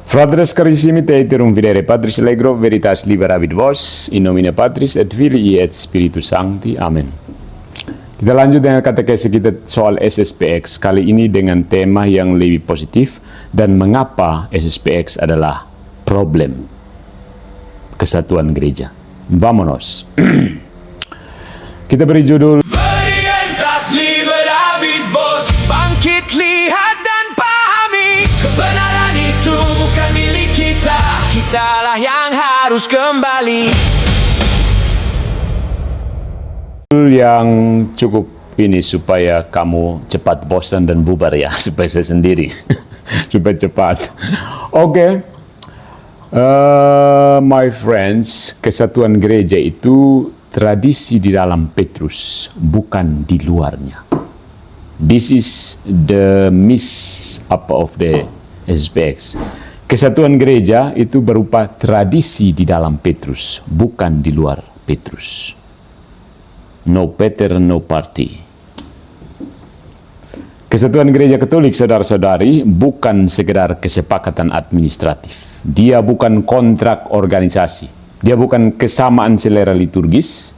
Fratres carissimi te iterum videre Patris Allegro veritas liberabit vos in nomine Patris et Filii et Spiritus Sancti. Amin. Kita lanjut dengan katekesi kita soal SSPX, kali ini dengan tema yang lebih positif dan mengapa SSPX adalah problem kesatuan gereja. Vamonos. Kita beri judul Veritas liberabit vos, bangkit lihat dan pahami, kebenaran itu bukan milik kita, kitalah yang harus kembali. yang cukup ini supaya kamu cepat bosan dan bubar ya, supaya saya sendiri supaya cepat. Oke. My friends, kesatuan gereja itu tradisi di dalam Petrus, bukan di luarnya. This is the miss up of the SPX. Kesatuan gereja itu berupa tradisi di dalam Petrus, bukan di luar Petrus. No Peter, no party. Kesatuan gereja Katolik, saudara-saudari, bukan sekedar kesepakatan administratif. Dia bukan kontrak organisasi. Dia bukan kesamaan selera liturgis.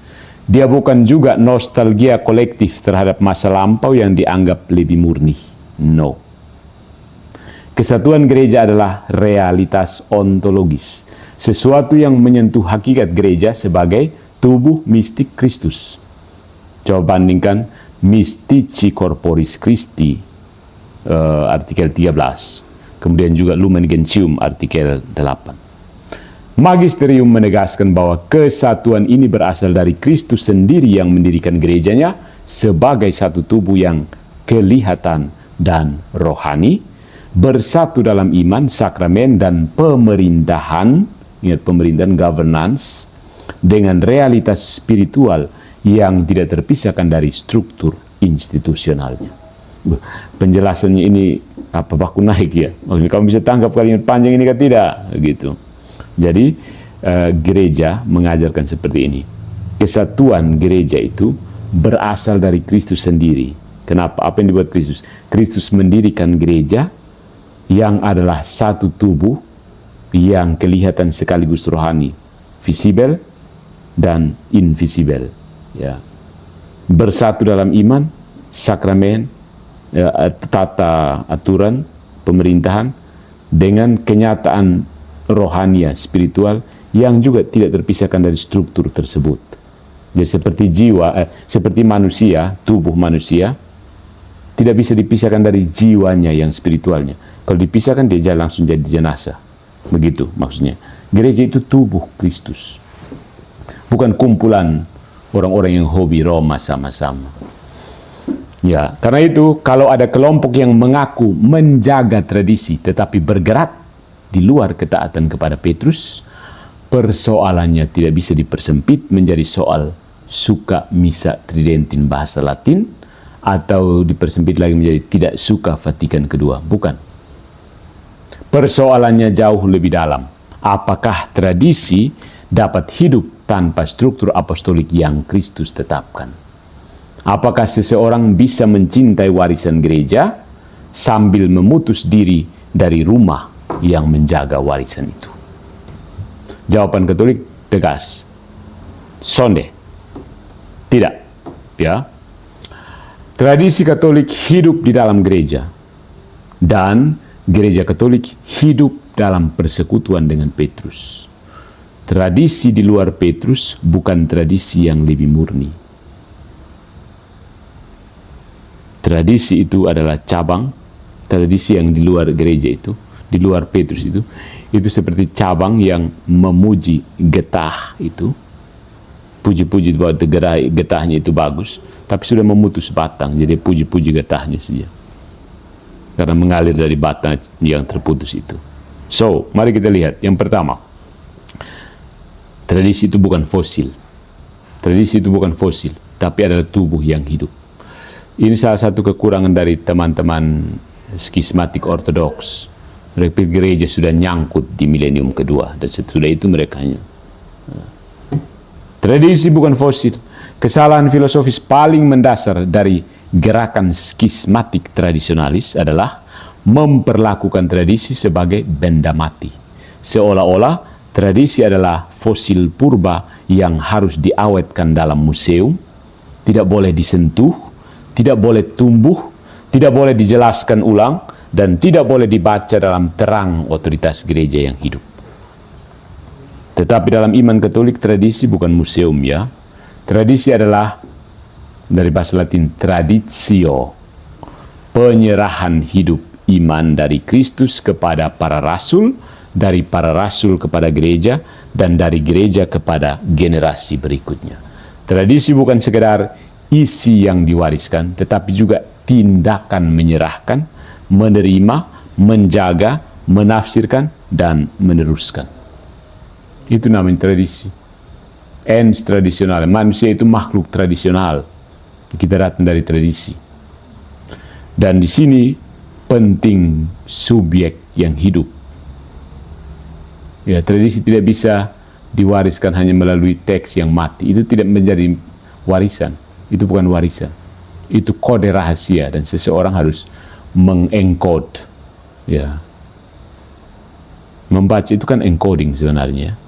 Dia bukan juga nostalgia kolektif terhadap masa lampau yang dianggap lebih murni. No. Kesatuan gereja adalah realitas ontologis. Sesuatu yang menyentuh hakikat gereja sebagai tubuh mistik Kristus. Coba bandingkan Mystici Corporis Christi, artikel 13. Kemudian juga Lumen Gentium, artikel 8. Magisterium menegaskan bahwa kesatuan ini berasal dari Kristus sendiri yang mendirikan gerejanya sebagai satu tubuh yang kelihatan dan rohani, bersatu dalam iman, sakramen, dan pemerintahan, ingat pemerintahan, governance, dengan realitas spiritual yang tidak terpisahkan dari struktur institusionalnya. Penjelasannya ini apa baku naik ya? Maksudnya kamu bisa tangkap kalimat panjang ini kan tidak? Gitu. Jadi gereja mengajarkan seperti ini. Kesatuan gereja itu berasal dari Kristus sendiri. Kenapa? Apa yang dibuat Kristus? Kristus mendirikan gereja yang adalah satu tubuh yang kelihatan sekaligus rohani, visible dan invisible. Ya, bersatu dalam iman, sakramen, ya, tata aturan pemerintahan dengan kenyataan rohania spiritual yang juga tidak terpisahkan dari struktur tersebut. Jadi seperti seperti manusia, tubuh manusia tidak bisa dipisahkan dari jiwanya yang spiritualnya. Kalau dipisahkan dia langsung jadi jenazah. Begitu maksudnya. Gereja itu tubuh Kristus, bukan kumpulan orang-orang yang hobi Roma sama-sama. Ya, karena itu kalau ada kelompok yang mengaku menjaga tradisi tetapi bergerak di luar ketaatan kepada Petrus, persoalannya tidak bisa dipersempit menjadi soal suka misa tridentin bahasa Latin atau dipersempit lagi menjadi tidak suka Vatikan II. Bukan. Persoalannya jauh lebih dalam. Apakah tradisi dapat hidup tanpa struktur apostolik yang Kristus tetapkan? Apakah seseorang bisa mencintai warisan gereja sambil memutus diri dari rumah yang menjaga warisan itu? Jawaban Katolik tegas. Sonde. Tidak. Ya. Tradisi Katolik hidup di dalam gereja. Dan gereja Katolik hidup dalam persekutuan dengan Petrus. Tradisi di luar Petrus bukan tradisi yang lebih murni. Tradisi itu adalah cabang, tradisi yang di luar gereja itu, di luar Petrus itu seperti cabang yang memuji getah itu, puji-puji bahwa getahnya itu bagus, tapi sudah memutus batang, jadi puji-puji getahnya saja. Karena mengalir dari batang yang terputus itu. So, mari kita lihat. Yang pertama, tradisi itu bukan fosil. Tradisi itu bukan fosil, tapi adalah tubuh yang hidup. Ini salah satu kekurangan dari teman-teman skismatik ortodoks. Mereka gereja sudah nyangkut di milenium kedua, dan setelah itu mereka hanya. Tradisi bukan fosil. Kesalahan filosofis paling mendasar dari gerakan skismatik tradisionalis adalah memperlakukan tradisi sebagai benda mati. Seolah-olah tradisi adalah fosil purba yang harus diawetkan dalam museum, tidak boleh disentuh, tidak boleh tumbuh, tidak boleh dijelaskan ulang, dan tidak boleh dibaca dalam terang otoritas gereja yang hidup. Tetapi dalam iman Katolik, tradisi bukan museum ya. Tradisi adalah dari bahasa Latin traditio, penyerahan hidup iman dari Kristus kepada para rasul, dari para rasul kepada gereja, dan dari gereja kepada generasi berikutnya. Tradisi bukan sekedar isi yang diwariskan, tetapi juga tindakan menyerahkan, menerima, menjaga, menafsirkan, dan meneruskan. Itu namanya tradisi. Ens tradisional. Manusia itu makhluk tradisional. Kita datang dari tradisi. Dan di sini penting subjek yang hidup. Ya, tradisi tidak bisa diwariskan hanya melalui teks yang mati. Itu tidak menjadi warisan. Itu bukan warisan. Itu kode rahasia dan seseorang harus mengencode. Ya. Membaca itu kan encoding sebenarnya.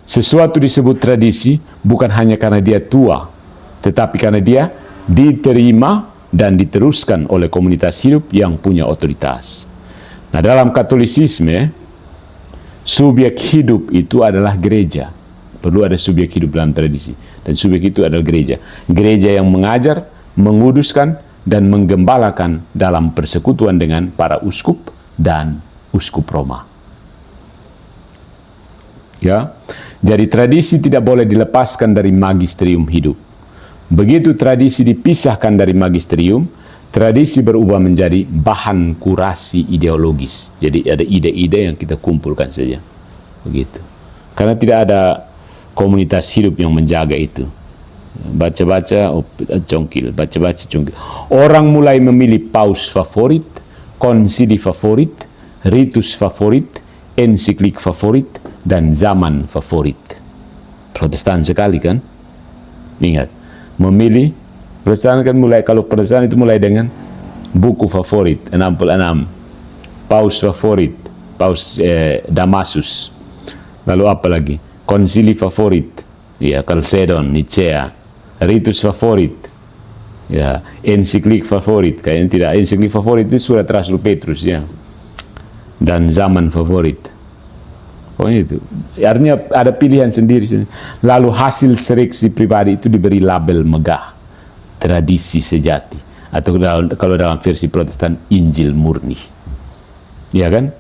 Sesuatu disebut tradisi bukan hanya karena dia tua, tetapi karena dia diterima dan diteruskan oleh komunitas hidup yang punya otoritas. Nah, dalam Katolisisme, subjek hidup itu adalah gereja. Perlu ada subjek hidup dalam tradisi. Dan subjek itu adalah gereja. Gereja yang mengajar, menguduskan, dan menggembalakan dalam persekutuan dengan para uskup dan uskup Roma. Ya, jadi tradisi tidak boleh dilepaskan dari magisterium hidup. Begitu tradisi dipisahkan dari magisterium, tradisi berubah menjadi bahan kurasi ideologis. Jadi ada ide-ide yang kita kumpulkan saja. Begitu. Karena tidak ada komunitas hidup yang menjaga itu. Baca-baca, congkil. Baca-baca, congkil. Orang mulai memilih paus favorit, konsili favorit, ritus favorit, ensiklik favorit, dan zaman favorit. Protestan sekali kan? Ingat, memilih. Protestan kan mulai, kalau Protestan itu mulai dengan buku favorit, 66. Paus favorit, Paus Damasus. Lalu apa lagi? Konsili favorit, ya, Chalcedon, Nicea. Ritus favorit, ya, ensiklik favorit. Kayaknya tidak, ensiklik favorit itu surat Rasul Petrus, ya. Dan zaman favorit. Pokoknya itu. Artinya ada pilihan sendiri. Lalu hasil seleksi pribadi itu diberi label megah, tradisi sejati, atau kalau dalam versi Protestan, Injil murni. Ya kan?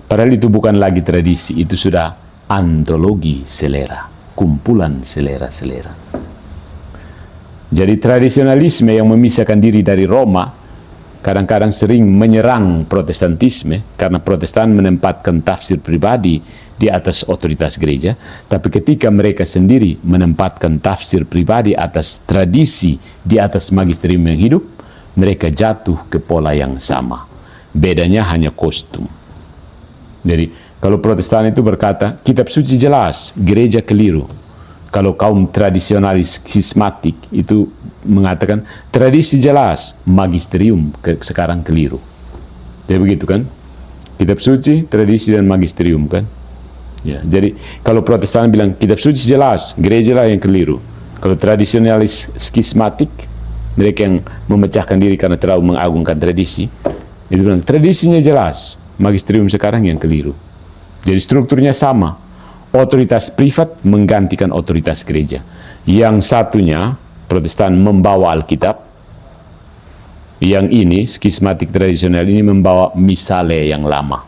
Padahal itu bukan lagi tradisi, itu sudah antologi selera, kumpulan selera-selera. Jadi tradisionalisme yang memisahkan diri dari Roma kadang-kadang sering menyerang Protestantisme karena Protestan menempatkan tafsir pribadi di atas otoritas gereja, tapi ketika mereka sendiri menempatkan tafsir pribadi atas tradisi di atas magisterium yang hidup, mereka jatuh ke pola yang sama. Bedanya hanya kostum. Jadi kalau Protestan itu berkata, kitab suci jelas, gereja keliru. Kalau kaum tradisionalis skismatik itu mengatakan, tradisi jelas, magisterium sekarang keliru. Jadi begitu kan? Kitab suci, tradisi, dan magisterium kan? Ya, jadi kalau Protestan bilang, kitab suci jelas, gereja lah yang keliru. Kalau tradisionalis skismatik, mereka yang memecahkan diri karena terlalu mengagungkan tradisi, itu bilang, tradisinya jelas, magisterium sekarang yang keliru. Jadi strukturnya sama. Otoritas privat menggantikan otoritas gereja. Yang satunya, Protestan membawa Alkitab. Yang ini, skismatik tradisional ini membawa misale yang lama.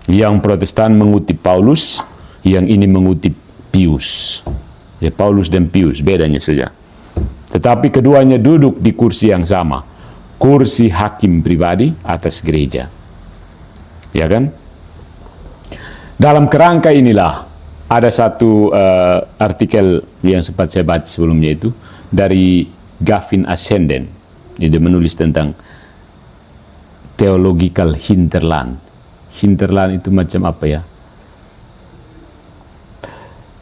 Yang Protestan mengutip Paulus, yang ini mengutip Pius. Ya, Paulus dan Pius, bedanya saja. Tetapi keduanya duduk di kursi yang sama. Kursi hakim pribadi atas gereja. Ya kan? Dalam kerangka inilah ada satu artikel yang sempat saya baca sebelumnya itu dari Gavin Ascendent. Dia menulis tentang theological hinterland. Hinterland itu macam apa ya?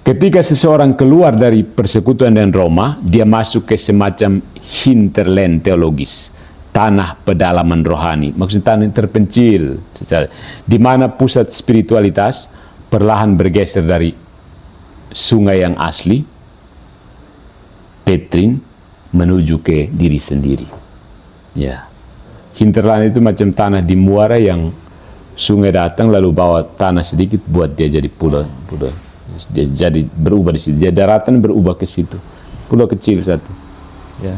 Ketika seseorang keluar dari persekutuan dengan Roma, dia masuk ke semacam hinterland teologis, tanah pedalaman rohani, maksudnya tanah yang terpencil, di mana pusat spiritualitas perlahan bergeser dari sungai yang asli, Petrin, menuju ke diri sendiri. Ya, hinterland itu macam tanah di muara yang sungai datang lalu bawa tanah sedikit buat dia jadi pulau. Dia jadi berubah di situ. Dia daratan berubah ke situ. Pulau kecil satu. Ya.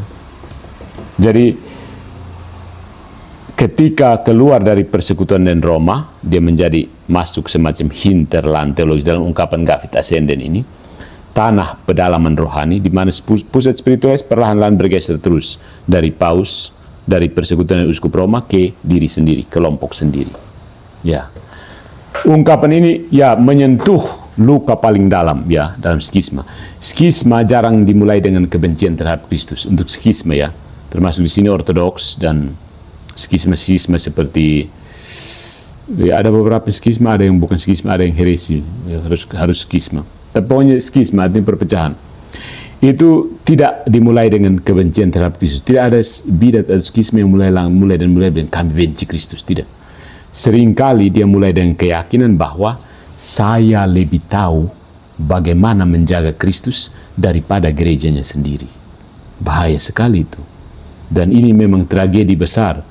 Jadi ketika keluar dari persekutuan dan Roma, dia menjadi masuk semacam hinterland teologis dalam ungkapan Gavit Ascendent ini. Tanah pedalaman rohani di mana pusat spiritualis perlahan-lahan bergeser terus dari paus, dari persekutuan dan uskup Roma ke diri sendiri, kelompok sendiri. Ya. Ungkapan ini ya menyentuh luka paling dalam ya dalam skisma. Skisma jarang dimulai dengan kebencian terhadap Kristus. Untuk skisma ya, termasuk di sini ortodoks dan skisma-skisma seperti ya, ada beberapa skisma, ada yang bukan skisma, ada yang heresi, ya, harus skisma. Tapi pokoknya skisma artinya perpecahan. Itu tidak dimulai dengan kebencian terhadap Kristus. Tidak ada bidat atau skisma yang mulai dengan kami benci Kristus, tidak. Seringkali dia mulai dengan keyakinan bahwa saya lebih tahu bagaimana menjaga Kristus daripada gerejanya sendiri. Bahaya sekali itu. Dan ini memang tragedi besar.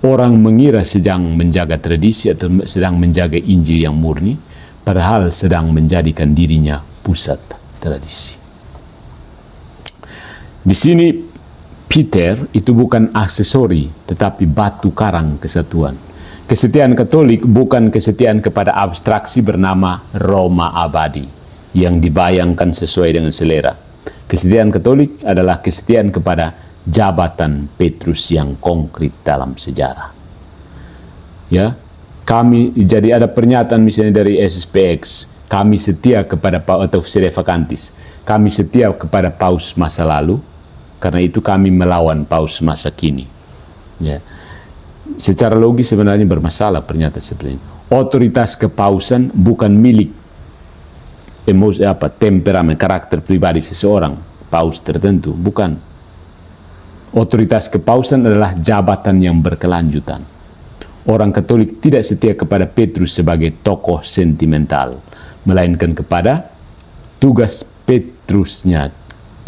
Orang mengira sedang menjaga tradisi atau sedang menjaga Injil yang murni, padahal sedang menjadikan dirinya pusat tradisi. Di sini Peter itu bukan aksesori, tetapi batu karang kesatuan. Kesetiaan Katolik bukan kesetiaan kepada abstraksi bernama Roma abadi yang dibayangkan sesuai dengan selera. Kesetiaan Katolik adalah kesetiaan kepada jabatan Petrus yang konkret dalam sejarah. Ya, jadi ada pernyataan misalnya dari SSPX, kami setia kepada atau Sede Vacantis, kami setia kepada paus masa lalu, karena itu kami melawan paus masa kini. Ya. Secara logis sebenarnya bermasalah pernyataan seperti ini. Otoritas kepausan bukan milik temperamen, karakter pribadi seseorang paus tertentu, bukan. Otoritas kepausan adalah jabatan yang berkelanjutan. Orang Katolik tidak setia kepada Petrus sebagai tokoh sentimental, melainkan kepada tugas Petrusnya,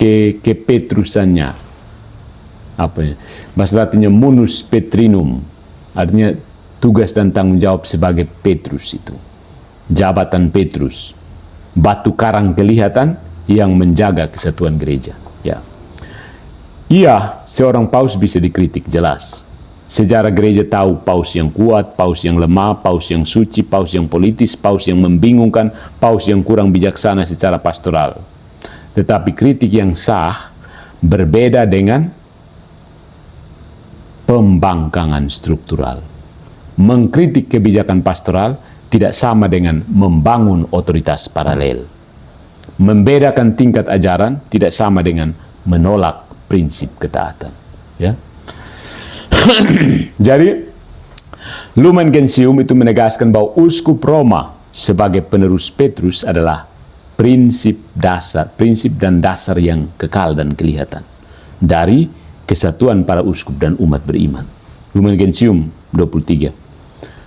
kepetrusannya. Bahasa Latinnya munus Petrinum, artinya tugas dan tanggung jawab sebagai Petrus itu. Jabatan Petrus, batu karang kelihatan yang menjaga kesatuan gereja. Ya. Iya, seorang paus bisa dikritik jelas. Sejarah gereja tahu paus yang kuat, paus yang lemah, paus yang suci, paus yang politis, paus yang membingungkan, paus yang kurang bijaksana secara pastoral. Tetapi kritik yang sah berbeda dengan pembangkangan struktural. Mengkritik kebijakan pastoral tidak sama dengan membangun otoritas paralel. Membedakan tingkat ajaran tidak sama dengan menolak prinsip ketaatan. Ya. Jadi, Lumen Gentium itu menegaskan bahwa uskup Roma sebagai penerus Petrus adalah prinsip dan dasar yang kekal dan kelihatan dari kesatuan para uskup dan umat beriman. Lumen Gentium 23.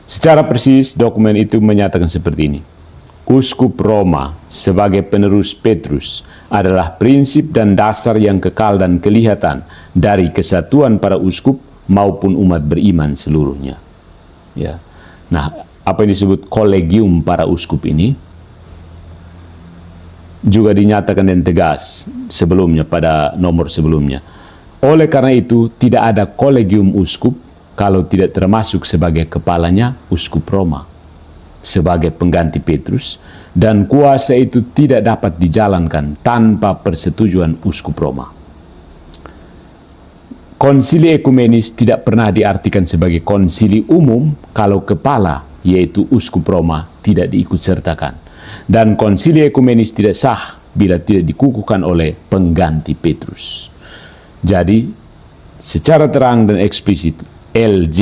Secara persis dokumen itu menyatakan seperti ini. Uskup Roma sebagai penerus Petrus adalah prinsip dan dasar yang kekal dan kelihatan dari kesatuan para uskup maupun umat beriman seluruhnya. Ya. Nah, apa yang disebut kolegium para uskup ini juga dinyatakan dengan tegas sebelumnya pada nomor sebelumnya. Oleh karena itu, tidak ada kolegium uskup kalau tidak termasuk sebagai kepalanya uskup Roma sebagai pengganti Petrus, dan kuasa itu tidak dapat dijalankan tanpa persetujuan uskup Roma. Konsili ekumenis tidak pernah diartikan sebagai konsili umum kalau kepala, yaitu uskup Roma, tidak diikutsertakan. Dan konsili ekumenis tidak sah bila tidak dikukuhkan oleh pengganti Petrus. Jadi, secara terang dan eksplisit, LJ,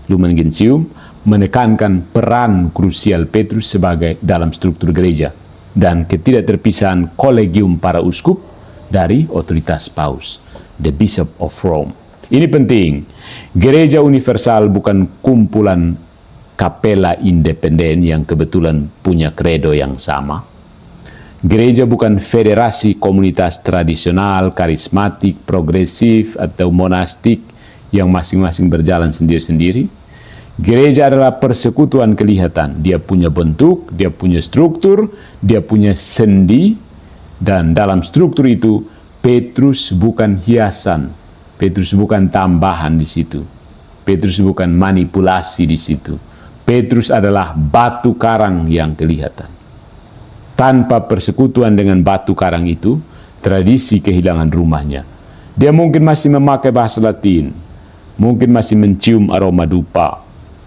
Lumen Gentium, menekankan peran krusial Petrus sebagai dalam struktur gereja, dan ketidakterpisahan kolegium para uskup dari otoritas paus, the Bishop of Rome. Ini penting. Gereja universal bukan kumpulan kapela independen yang kebetulan punya kredo yang sama. Gereja bukan federasi komunitas tradisional, karismatik, progresif, atau monastik yang masing-masing berjalan sendiri-sendiri. Gereja adalah persekutuan kelihatan. Dia punya bentuk, dia punya struktur, dia punya sendi, dan dalam struktur itu, Petrus bukan hiasan, Petrus bukan tambahan di situ, Petrus bukan manipulasi di situ. Petrus adalah batu karang yang kelihatan. Tanpa persekutuan dengan batu karang itu, tradisi kehilangan rumahnya. Dia mungkin masih memakai bahasa Latin, mungkin masih mencium aroma dupa,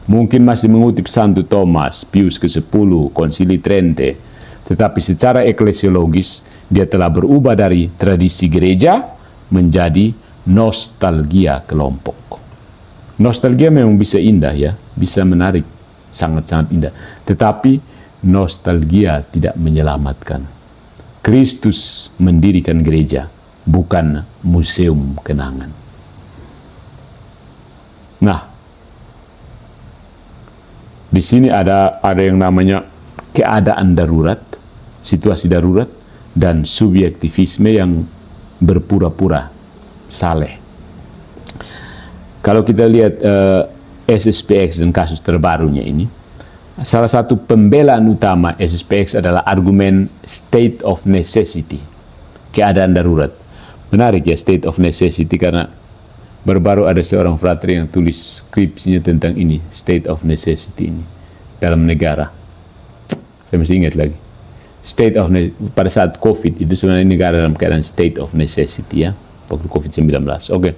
mungkin masih mengutip Santo Thomas, Pius ke-10, Konsili Trente, tetapi secara eklesiologis, dia telah berubah dari tradisi gereja menjadi nostalgia kelompok. Nostalgia memang bisa indah ya, bisa menarik, sangat-sangat indah. Tetapi nostalgia tidak menyelamatkan. Kristus mendirikan gereja, bukan museum kenangan. Nah, di sini ada yang namanya keadaan darurat, situasi darurat, dan subjektivisme yang berpura-pura saleh. Kalau kita lihat SSPX dan kasus terbarunya ini, salah satu pembelaan utama SSPX adalah argumen state of necessity, keadaan darurat. Menarik ya, state of necessity, karena baru-baru ada seorang frater yang tulis skripsinya tentang ini, state of necessity ini dalam negara. Saya masih ingat lagi. State of pada saat COVID itu sebenarnya negara dalam keadaan state of necessity ya, waktu COVID-19. Oke.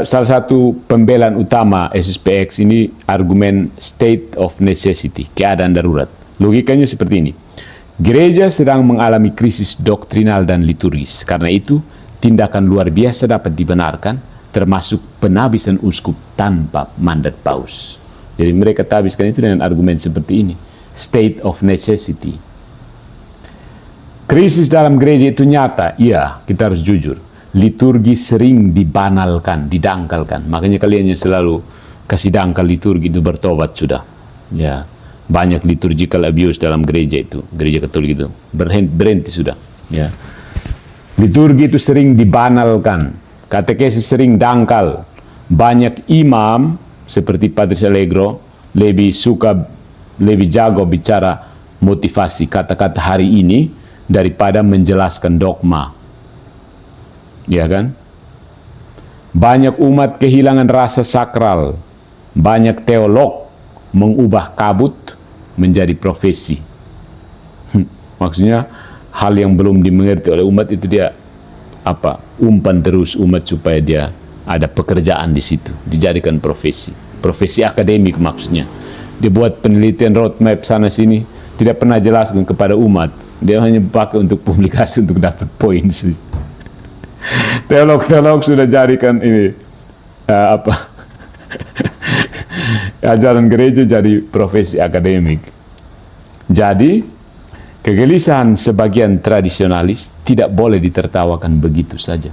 Salah satu pembelaan utama SSPX ini argumen state of necessity, keadaan darurat. Logikanya seperti ini. Gereja sedang mengalami krisis doktrinal dan liturgis. Karena itu, tindakan luar biasa dapat dibenarkan, termasuk penabisan uskup tanpa mandat paus. Jadi mereka tabiskan itu dengan argumen seperti ini. State of necessity. Krisis dalam gereja itu nyata. Iya, kita harus jujur. Liturgi sering dibanalkan, didangkalkan. Makanya kalian yang selalu kasih dangkal liturgi itu bertobat sudah. Ya, banyak liturgical abuse dalam gereja itu, gereja Katolik itu. Berhenti sudah. Ya. Liturgi itu sering dibanalkan. Katekesis sering dangkal. Banyak imam seperti Patrice Allegro lebih jago bicara motivasi kata-kata hari ini daripada menjelaskan dogma. Ya kan? Banyak umat kehilangan rasa sakral. Banyak teolog mengubah kabut menjadi profesi. Maksudnya hal yang belum dimengerti oleh umat itu dia umpan terus umat supaya dia ada pekerjaan di situ, dijadikan profesi. Profesi akademik maksudnya. Dia buat penelitian roadmap sana sini, tidak pernah jelaskan kepada umat. Dia hanya pakai untuk publikasi untuk dapat poin sih. Teolog-teolog sudah jadikan ini ajaran gereja jadi profesi akademik. Jadi kegelisahan sebagian tradisionalis tidak boleh ditertawakan begitu saja.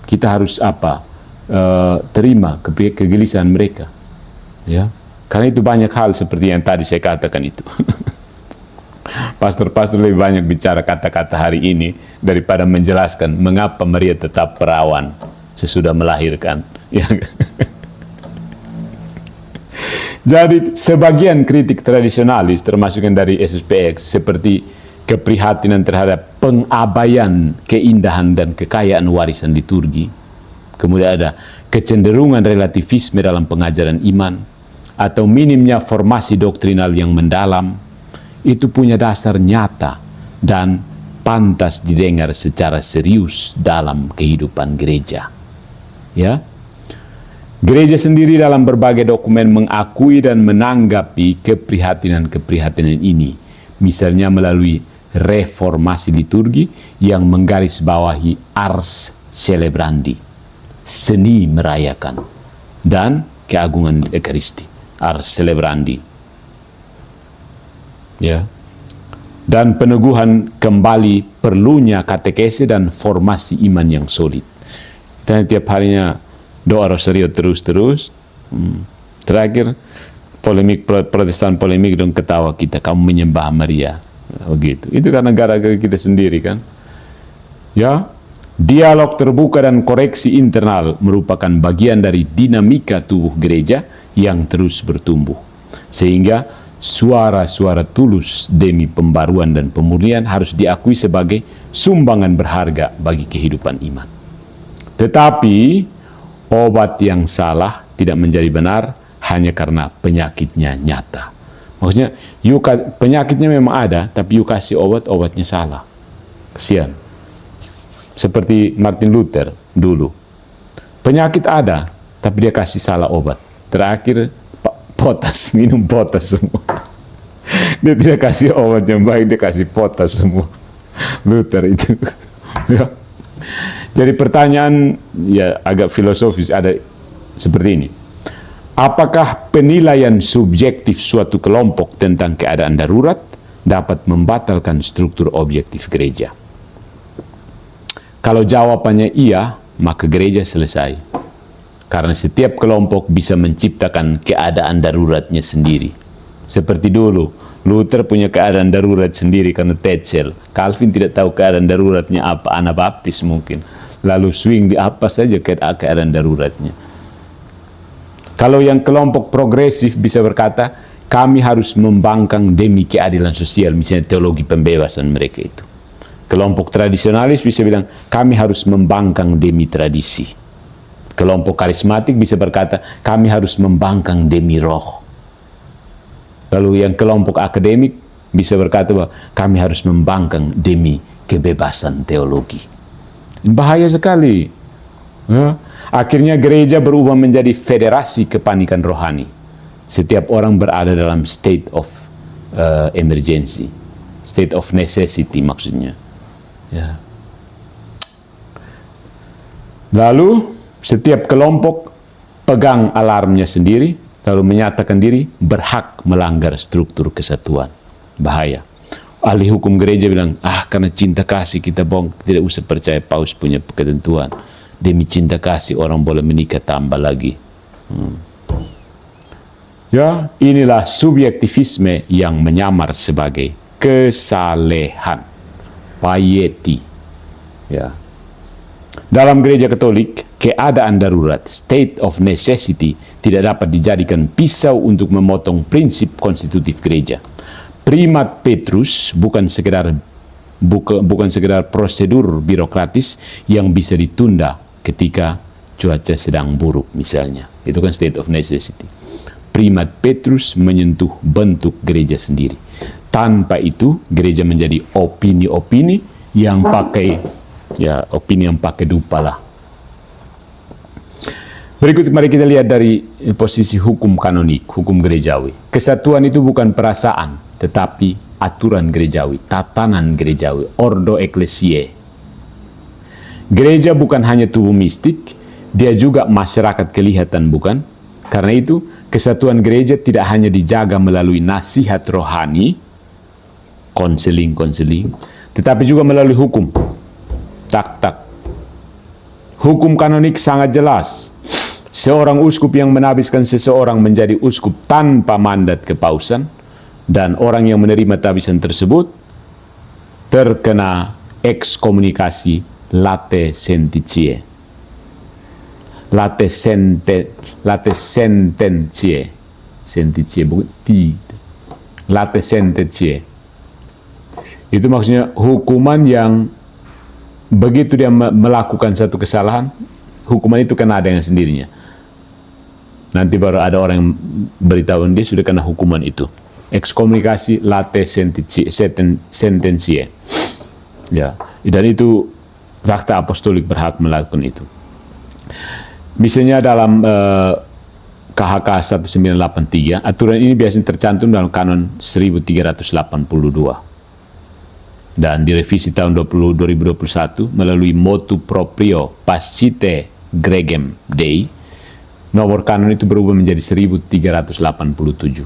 Kita harus terima kegelisahan mereka, ya. Karena itu banyak hal seperti yang tadi saya katakan itu. Pastor-pastor lebih banyak bicara kata-kata hari ini daripada menjelaskan mengapa Maria tetap perawan sesudah melahirkan. Jadi sebagian kritik tradisionalis termasuk yang dari SSPX seperti keprihatinan terhadap pengabaian keindahan dan kekayaan warisan liturgi. Kemudian ada kecenderungan relativisme dalam pengajaran iman atau minimnya formasi doktrinal yang mendalam. Itu punya dasar nyata dan pantas didengar secara serius dalam kehidupan gereja. Ya, gereja sendiri dalam berbagai dokumen mengakui dan menanggapi keprihatinan-keprihatinan ini, misalnya melalui reformasi liturgi yang menggarisbawahi ars celebrandi, seni merayakan, dan keagungan Ekaristi, ars celebrandi. Ya, dan peneguhan kembali perlunya katekese dan formasi iman yang solid. Kita tiap harinya doa rosario terus-terus. Terakhir polemik Protestan polemik dong ketawa kita, kamu menyembah Maria, begitu. Itu karena gara-gara kita sendiri kan. Ya, dialog terbuka dan koreksi internal merupakan bagian dari dinamika tubuh gereja yang terus bertumbuh, sehingga suara-suara tulus demi pembaruan dan pemurnian harus diakui sebagai sumbangan berharga bagi kehidupan iman. Tetapi obat yang salah tidak menjadi benar hanya karena penyakitnya nyata. Maksudnya, penyakitnya memang ada, tapi you kasih obat, obatnya salah. Kesian. Seperti Martin Luther dulu. Penyakit ada, tapi dia kasih salah obat. Terakhir, potas, minum potas semua. Dia tidak kasih obat yang baik, dia kasih potas semua. Luther itu. Ya. Jadi pertanyaan ya agak filosofis ada seperti ini. Apakah penilaian subjektif suatu kelompok tentang keadaan darurat dapat membatalkan struktur objektif gereja? Kalau jawabannya iya, maka gereja selesai. Karena setiap kelompok bisa menciptakan keadaan daruratnya sendiri. Seperti dulu, Luther punya keadaan darurat sendiri karena Tetzel. Calvin tidak tahu keadaan daruratnya apa, Anabaptis mungkin. Lalu swing di apa saja keadaan daruratnya. Kalau yang kelompok progresif bisa berkata, kami harus membangkang demi keadilan sosial, misalnya teologi pembebasan mereka itu. Kelompok tradisionalis bisa bilang, kami harus membangkang demi tradisi. Kelompok karismatik bisa berkata, kami harus membangkang demi roh. Lalu yang kelompok akademik bisa berkata bahwa kami harus membangkang demi kebebasan teologi. Bahaya sekali. Ya. Akhirnya gereja berubah menjadi federasi kepanikan rohani. Setiap orang berada dalam state of emergency, state of necessity maksudnya. Ya. Lalu setiap kelompok pegang alarmnya sendiri, lalu menyatakan diri berhak melanggar struktur kesatuan. Bahaya. Ahli hukum gereja bilang, karena cinta kasih kita tidak usah percaya Paus punya ketentuan. Demi cinta kasih orang boleh menikah tambah lagi. Ya, inilah subjektivisme yang menyamar sebagai kesalehan. Piety. Ya. Dalam gereja Katolik, keadaan darurat, state of necessity, tidak dapat dijadikan pisau untuk memotong prinsip konstitutif gereja. Primat Petrus bukan sekedar prosedur birokratis yang bisa ditunda ketika cuaca sedang buruk misalnya. Itu kan state of necessity. Primat Petrus menyentuh bentuk gereja sendiri. Tanpa itu gereja menjadi opini-opini yang pakai opini yang pakai dupa lah. Berikut mari kita lihat dari posisi hukum kanonik, hukum gerejawi. Kesatuan itu bukan perasaan, tetapi aturan gerejawi, tatanan gerejawi, ordo ecclesiae. Gereja bukan hanya tubuh mistik, dia juga masyarakat kelihatan, bukan? Karena itu, kesatuan gereja tidak hanya dijaga melalui nasihat rohani, konseling, tetapi juga melalui hukum. Tak. Hukum kanonik sangat jelas. Seorang uskup yang menabiskan seseorang menjadi uskup tanpa mandat kepausan, dan orang yang menerima tabisan tersebut terkena ekskomunikasi late sententiae. Late sententiae. Itu maksudnya hukuman yang begitu dia melakukan satu kesalahan, hukuman itu kena dengan sendirinya. Nanti baru ada orang yang beritahu dia sudah kena hukuman itu. Ekskomunikasi late sententiae. Ya, dan itu Rakta Apostolik berhak melakukan itu. Misalnya dalam KHK 1983, aturan ini biasanya tercantum dalam kanon 1382. Dan direvisi tahun 2021 melalui motu proprio Pascite Gregem Dei, nomor kanon itu berubah menjadi 1387.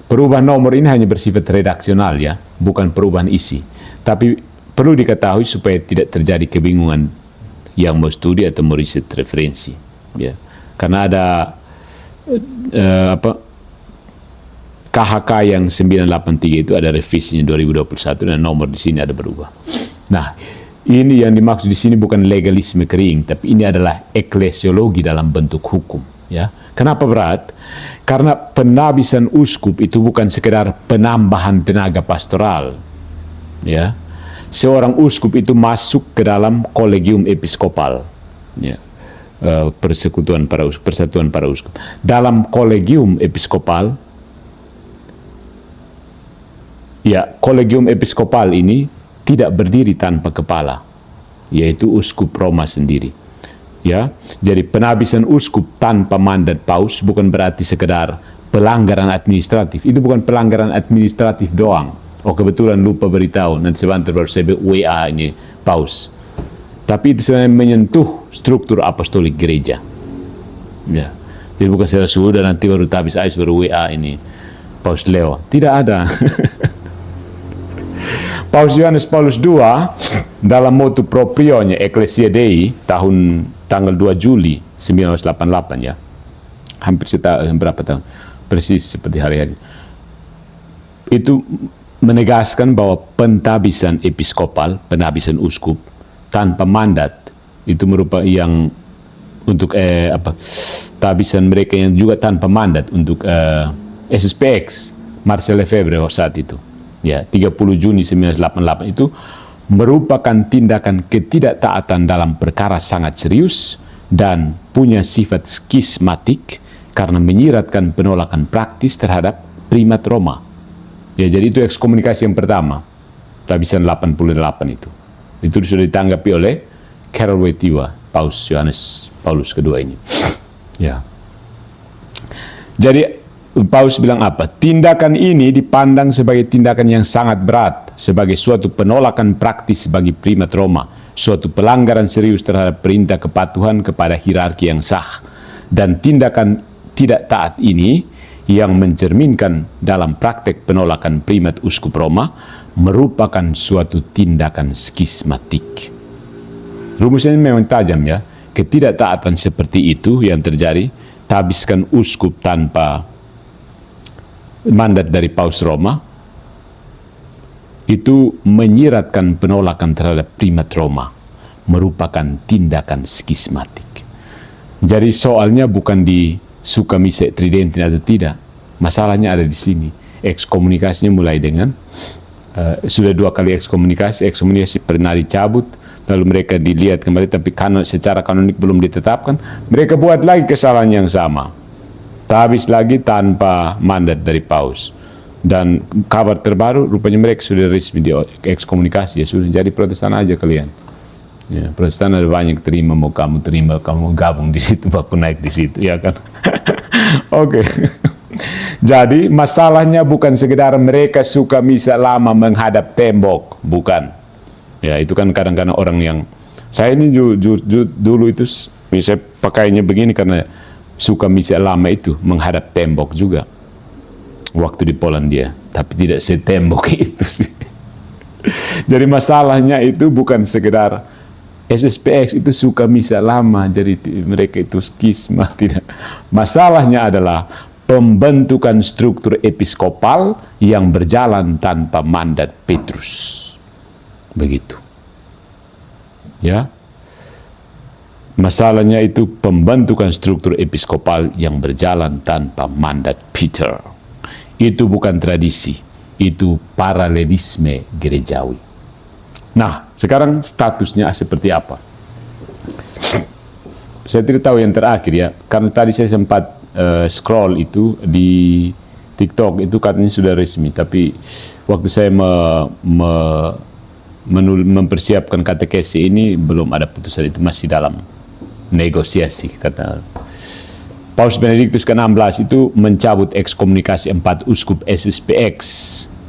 Perubahan nomor ini hanya bersifat redaksional ya, bukan perubahan isi. Tapi perlu diketahui supaya tidak terjadi kebingungan yang mau studi atau mau riset referensi. Ya, karena ada KHK yang 983 itu ada revisinya 2021 dan nomor di sini ada berubah. Nah, ini yang dimaksud di sini bukan legalisme kering, tapi ini adalah eklesiologi dalam bentuk hukum. Ya, kenapa berat? Karena penabisan uskup itu bukan sekedar penambahan tenaga pastoral. Ya, seorang uskup itu masuk ke dalam kolegium episkopal. Ya, persatuan para uskup. Dalam kolegium episkopal, ya, kolegium episkopal ini tidak berdiri tanpa kepala, yaitu uskup Roma sendiri. Ya, jadi penabisan uskup tanpa mandat paus bukan berarti sekedar pelanggaran administratif. Itu bukan pelanggaran administratif doang. Oh, kebetulan lupa beritahu, nanti sebentar baru saya WA ini paus. Tapi itu sebenarnya menyentuh struktur apostolik gereja. Ya, jadi bukan sudah nanti baru tabis ais baru WA ini Paus Leo. Tidak ada. Paus Yohanes Paulus II dalam motu proprio-nya Ecclesia Dei tanggal 2 Juli 1988 ya. Hampir berapa tahun? Persis seperti hari-hari. Itu menegaskan bahwa pentabisan episkopal, penabisan uskup tanpa mandat itu merupakan yang untuk tabisan mereka yang juga tanpa mandat untuk SSPX Marcel Lefebvre saat itu. Ya, 30 Juni 1988 itu merupakan tindakan ketidaktaatan dalam perkara sangat serius dan punya sifat skismatik karena menyiratkan penolakan praktis terhadap primat Roma. Ya, jadi itu ekskomunikasi yang pertama, tabisan 88 itu. Itu sudah ditanggapi oleh Karol Wojtyła, Paus Yohanes Paulus II ini. Ya. Jadi Paus bilang apa? Tindakan ini dipandang sebagai tindakan yang sangat berat, sebagai suatu penolakan praktis bagi primat Roma, suatu pelanggaran serius terhadap perintah kepatuhan kepada hierarki yang sah, dan tindakan tidak taat ini yang mencerminkan dalam praktek penolakan primat uskup Roma merupakan suatu tindakan skismatik. Rumusnya memang tajam ya. Ketidaktaatan seperti itu yang terjadi, tabiskan uskup tanpa mandat dari Paus Roma, itu menyiratkan penolakan terhadap primat Roma, merupakan tindakan skismatik. Jadi soalnya bukan di suka misa tridentin atau tidak, masalahnya ada di sini. Ekskomunikasinya mulai dengan sudah 2 kali ekskomunikasi pernah dicabut, lalu mereka dilihat kembali, tapi secara kanonik belum ditetapkan, mereka buat lagi kesalahan yang sama. Habis lagi tanpa mandat dari Paus. Dan kabar terbaru rupanya mereka sudah resmi di ekskomunikasi, ya sudah jadi Protestan aja kalian. Ya, Protestan ada banyak terima, mau kamu terima, kamu gabung di situ, aku naik di situ, ya kan? Oke. Jadi masalahnya bukan sekedar mereka suka misa lama menghadap tembok, bukan. Ya, itu kan kadang-kadang orang yang saya ini dulu itu saya pakainya begini karena suka misa lama itu menghadap tembok juga waktu di Polandia, tapi tidak setembok itu sih. Jadi masalahnya itu bukan sekedar SSPX itu suka misa lama, jadi mereka itu skisma, tidak. Masalahnya adalah pembentukan struktur episkopal yang berjalan tanpa mandat Petrus. Begitu. Ya. Masalahnya itu pembentukan struktur episkopal yang berjalan tanpa mandat Peter. Itu bukan tradisi, itu paralelisme gerejawi. Nah, sekarang statusnya seperti apa? Saya tidak tahu yang terakhir ya, karena tadi saya sempat scroll itu di TikTok, itu katanya sudah resmi, tapi waktu saya mempersiapkan katekesi ini belum ada putusan, itu masih dalam negosiasi. Kata Paus Benediktus ke-16 itu mencabut ekskomunikasi 4 uskup SSPX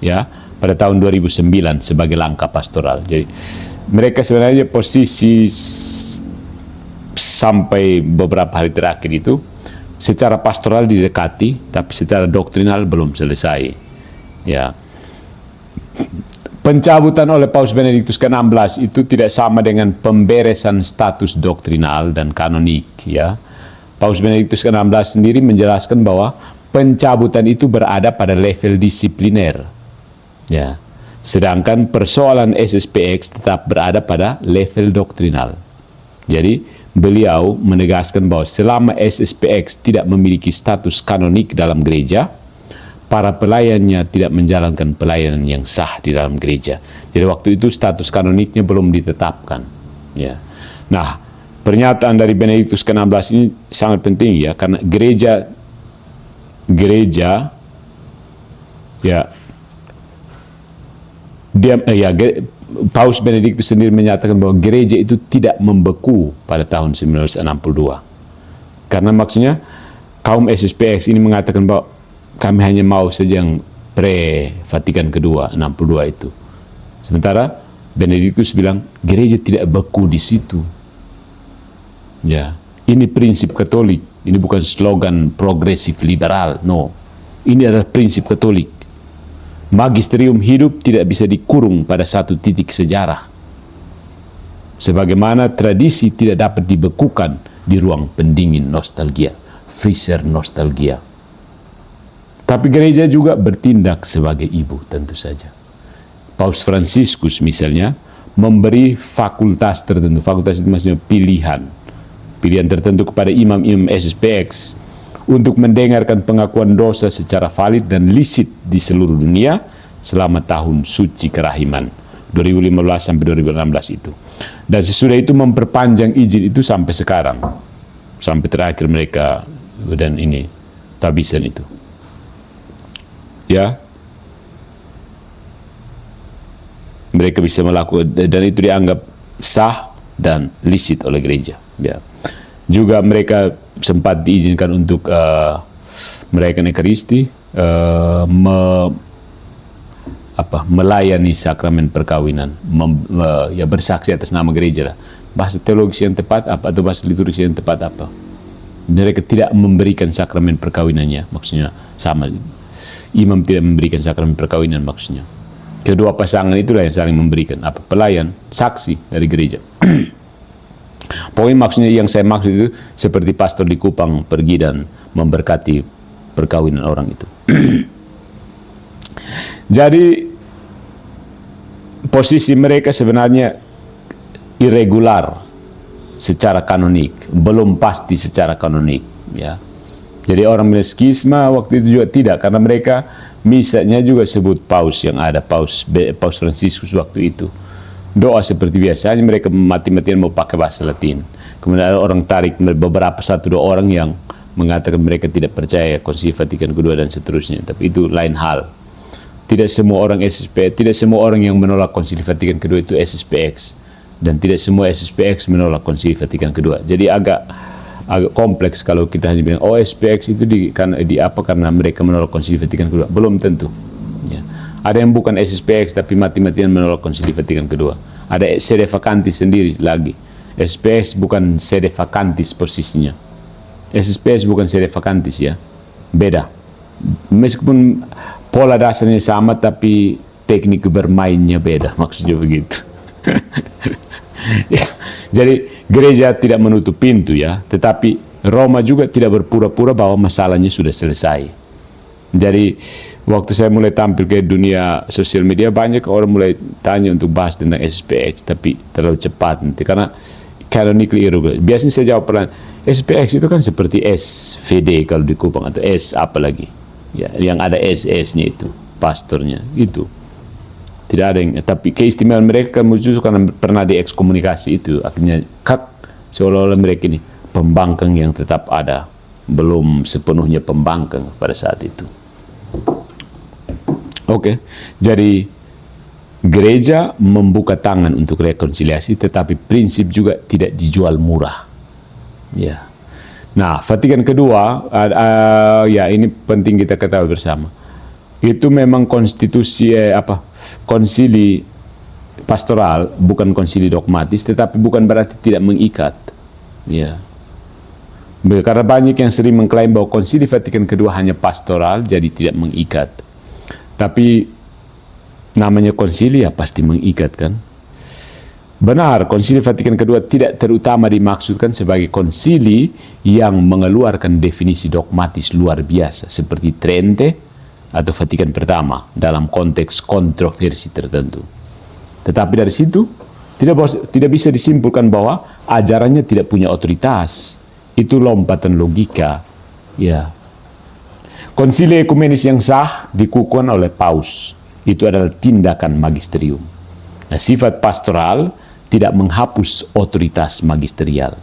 ya pada tahun 2009 sebagai langkah pastoral. Jadi mereka sebenarnya posisi sampai beberapa hari terakhir itu secara pastoral didekati, tapi secara doktrinal belum selesai. Ya. Pencabutan oleh Paus Benediktus ke-16 itu tidak sama dengan pemberesan status doktrinal dan kanonik. Ya. Paus Benediktus ke-16 sendiri menjelaskan bahwa pencabutan itu berada pada level disipliner. Ya. Sedangkan persoalan SSPX tetap berada pada level doktrinal. Jadi, beliau menegaskan bahwa selama SSPX tidak memiliki status kanonik dalam gereja, para pelayannya tidak menjalankan pelayanan yang sah di dalam gereja. Jadi waktu itu status kanoniknya belum ditetapkan. Ya. Nah, pernyataan dari Benediktus ke-16 ini sangat penting ya, karena gereja Paus Benediktus sendiri menyatakan bahwa gereja itu tidak membeku pada tahun 1962. Karena maksudnya kaum SSPX ini mengatakan bahwa kami hanya mau saja yang pre-Vatikan kedua, 62 itu. Sementara Benediktus bilang gereja tidak beku di situ. Ya, ini prinsip Katolik. Ini bukan slogan progresif liberal, no. Ini adalah prinsip Katolik. Magisterium hidup tidak bisa dikurung pada satu titik sejarah. Sebagaimana tradisi tidak dapat dibekukan di ruang pendingin nostalgia, freezer nostalgia. Tapi gereja juga bertindak sebagai ibu tentu saja. Paus Fransiskus misalnya memberi fakultas tertentu. Fakultas itu maksudnya pilihan tertentu kepada imam-imam SSPX untuk mendengarkan pengakuan dosa secara valid dan licit di seluruh dunia selama tahun suci kerahiman 2015 sampai 2016 itu. Dan sesudah itu memperpanjang izin itu sampai sekarang. Sampai terakhir mereka dan ini tabisan itu. Ya. Mereka bisa melakukan dan itu dianggap sah dan licit oleh gereja. Ya. Juga mereka sempat diizinkan untuk merayakan Ekaristi, melayani sakramen perkawinan, bersaksi atas nama gereja lah. Bahasa teologis yang tepat apa atau bahasa liturgis yang tepat apa? Mereka tidak memberikan sakramen perkawinannya, maksudnya sama. Imam tidak memberikan sakramen perkawinan maksudnya. Kedua pasangan itulah yang saling memberikan apa? Pelayan, saksi dari gereja. Poin maksudnya yang saya maksud itu seperti pastor di Kupang pergi dan memberkati perkawinan orang itu. Jadi posisi mereka sebenarnya irregular secara kanonik, belum pasti secara kanonik, ya. Jadi orang bilang skisma waktu itu juga tidak, karena mereka misanya juga sebut paus yang ada, Paus Fransiskus waktu itu. Doa seperti biasanya, mereka mati-matian mau pakai bahasa Latin. Kemudian ada orang tarik, beberapa 1-2 orang yang mengatakan mereka tidak percaya Konsili Vatikan kedua dan seterusnya. Tapi itu lain hal. Tidak semua orang SSPX, tidak semua orang yang menolak Konsili Vatikan kedua itu SSPX. Dan tidak semua SSPX menolak Konsili Vatikan kedua. Jadi agak kompleks kalau kita hanya bilang SPX itu karena mereka menolak Konsili Vatikan kedua. Belum tentu. Ya. Ada yang bukan SSPX tapi mati-matian menolak Konsili Vatikan kedua. Ada sede vacantis sendiri lagi. SPX bukan sede vacantis posisinya. SSPX bukan sede vacantis ya. Beda. Meskipun pola dasarnya sama tapi teknik bermainnya beda, maksudnya begitu. Ya, jadi gereja tidak menutup pintu ya, tetapi Roma juga tidak berpura-pura bahwa masalahnya sudah selesai. Jadi waktu saya mulai tampil ke dunia sosial media, banyak orang mulai tanya untuk bahas tentang SPX, tapi terlalu cepat nanti karena canonically irregular. Biasanya saya jawab pertanyaan, SPX itu kan seperti SVD kalau di Kupang atau S apa lagi, ya, yang ada SS-nya itu, pastornya itu. Tidak ada yang, tapi keistimewaan mereka kan muncul karena pernah diekskomunikasi itu, akhirnya seolah-olah mereka ini pembangkang yang tetap ada, belum sepenuhnya pembangkang pada saat itu. Oke, jadi gereja membuka tangan untuk rekonsiliasi, tetapi prinsip juga tidak dijual murah. Ya. Nah, Vatikan kedua, ya ini penting kita ketahui bersama. Itu memang konstitusi konsili pastoral, bukan konsili dogmatis, tetapi bukan berarti tidak mengikat. Ya. Karena banyak yang sering mengklaim bahwa Konsili Vatikan kedua hanya pastoral, jadi tidak mengikat. Tapi namanya konsili ya pasti mengikat kan. Benar, Konsili Vatikan kedua tidak terutama dimaksudkan sebagai konsili yang mengeluarkan definisi dogmatis luar biasa seperti Trente atau Vatikan pertama dalam konteks kontroversi tertentu. Tetapi dari situ tidak bisa disimpulkan bahwa ajarannya tidak punya otoritas. Itu lompatan logika. Ya. Konsili ekumenis yang sah dikukuhkan oleh paus. Itu adalah tindakan magisterium. Nah, sifat pastoral tidak menghapus otoritas magisterial.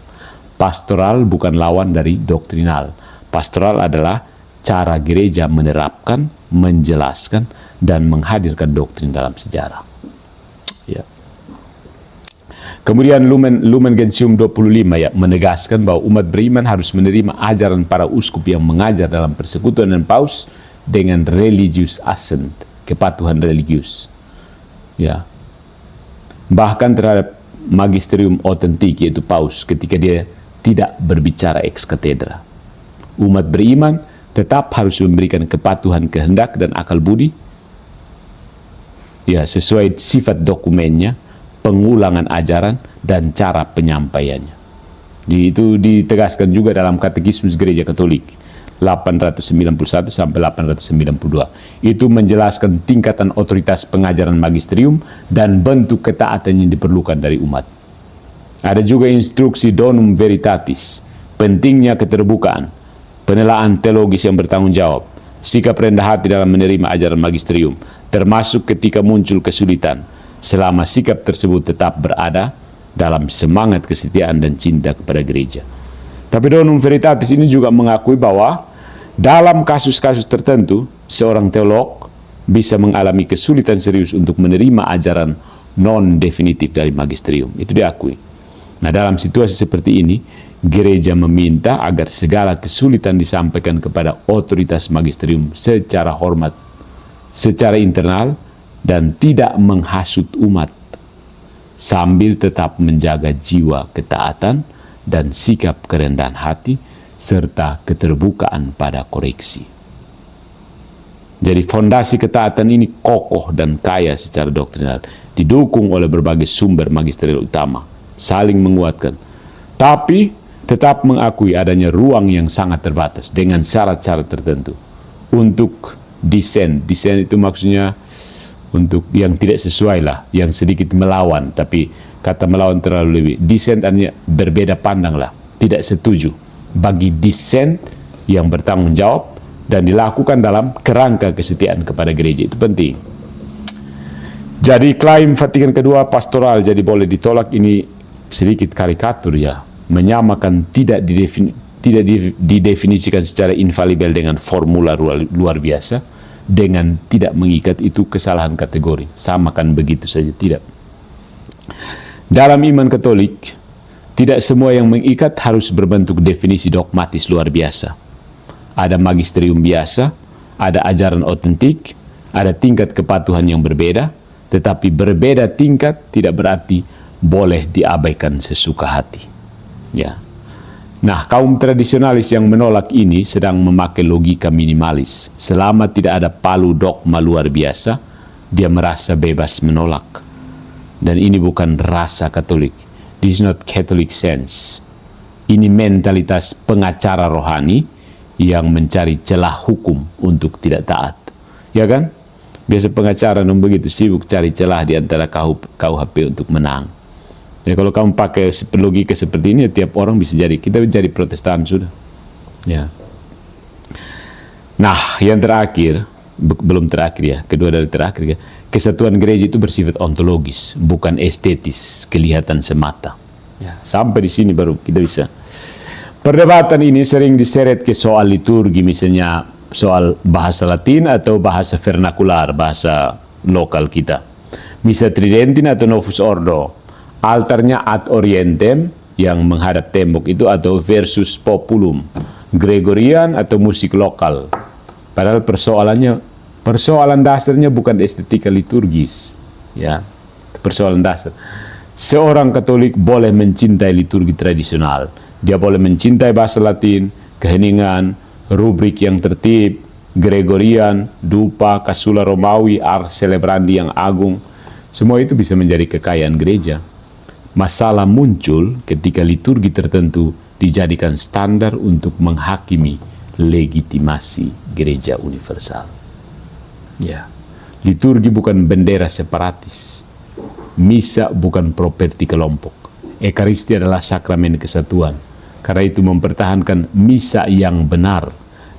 Pastoral bukan lawan dari doktrinal. Pastoral adalah cara gereja menerapkan, menjelaskan, dan menghadirkan doktrin dalam sejarah. Ya. Kemudian Lumen Gentium 25 ya menegaskan bahwa umat beriman harus menerima ajaran para uskup yang mengajar dalam persekutuan dan paus dengan religious assent, kepatuhan religius. Ya. Bahkan terhadap magisterium otentik yaitu paus ketika dia tidak berbicara ex cathedra. Umat beriman tetap harus memberikan kepatuhan kehendak dan akal budi ya sesuai sifat dokumennya, pengulangan ajaran dan cara penyampaiannya. Itu ditegaskan juga dalam Katekismus Gereja Katolik 891 sampai 892. Itu menjelaskan tingkatan otoritas pengajaran magisterium dan bentuk ketaatan yang diperlukan dari umat. Ada juga instruksi Donum Veritatis, pentingnya keterbukaan, penelaahan teologis yang bertanggung jawab, sikap rendah hati dalam menerima ajaran magisterium, termasuk ketika muncul kesulitan, selama sikap tersebut tetap berada dalam semangat kesetiaan dan cinta kepada gereja. Tapi Donum Veritatis ini juga mengakui bahwa dalam kasus-kasus tertentu, seorang teolog bisa mengalami kesulitan serius untuk menerima ajaran non-definitif dari magisterium. Itu diakui. Nah, dalam situasi seperti ini, gereja meminta agar segala kesulitan disampaikan kepada otoritas magisterium secara hormat, secara internal, dan tidak menghasut umat, sambil tetap menjaga jiwa ketaatan dan sikap kerendahan hati, serta keterbukaan pada koreksi. Jadi fondasi ketaatan ini kokoh dan kaya secara doktrinal, didukung oleh berbagai sumber magisterial utama, saling menguatkan, tapi tetap mengakui adanya ruang yang sangat terbatas dengan syarat-syarat tertentu untuk dissent. Dissent itu maksudnya untuk yang tidak sesuai lah, yang sedikit melawan, tapi kata melawan terlalu lebih. Dissent artinya berbeda pandang lah, tidak setuju. Bagi dissent yang bertanggung jawab dan dilakukan dalam kerangka kesetiaan kepada gereja, itu penting. Jadi klaim Vatikan kedua pastoral jadi boleh ditolak ini sedikit karikatur ya, menyamakan tidak didefinisikan secara infalibel dengan formula luar biasa dengan tidak mengikat, itu kesalahan kategori. Samakan begitu saja, tidak. Dalam iman Katolik, tidak semua yang mengikat harus berbentuk definisi dogmatis luar biasa. Ada magisterium biasa, ada ajaran otentik, ada tingkat kepatuhan yang berbeda, tetapi berbeda tingkat tidak berarti boleh diabaikan sesuka hati. Ya. Nah, kaum tradisionalis yang menolak ini sedang memakai logika minimalis. Selama tidak ada palu dogma luar biasa, dia merasa bebas menolak. Dan ini bukan rasa Katolik. This is not Catholic sense. Ini mentalitas pengacara rohani yang mencari celah hukum untuk tidak taat. Ya kan? Biasa pengacara begitu sibuk cari celah di antara KUHP untuk menang. Ya, kalau kamu pakai logika seperti ini, tiap orang bisa jadi. Kita jadi Protestan sudah. Ya. Nah, yang terakhir, belum terakhir ya, kedua dari terakhir ya, kesatuan gereja itu bersifat ontologis, bukan estetis, kelihatan semata. Ya, sampai di sini baru kita bisa. Perdebatan ini sering diseret ke soal liturgi, misalnya soal bahasa Latin atau bahasa vernakular, bahasa lokal kita. Misa Tridentina atau Novus Ordo, altarnya ad orientem yang menghadap tembok itu atau versus populum, Gregorian atau musik lokal. Padahal persoalan dasarnya bukan estetika liturgis, ya. Persoalan dasar. Seorang Katolik boleh mencintai liturgi tradisional Dia boleh mencintai bahasa Latin, keheningan, rubrik yang tertib, Gregorian, dupa, kasula Romawi, ars celebrandi yang agung. Semua itu bisa menjadi kekayaan gereja. Masalah muncul ketika liturgi tertentu dijadikan standar untuk menghakimi legitimasi gereja universal. Ya, liturgi bukan bendera separatis. Misa bukan properti kelompok. Ekaristi adalah sakramen kesatuan. Karena itu mempertahankan misa yang benar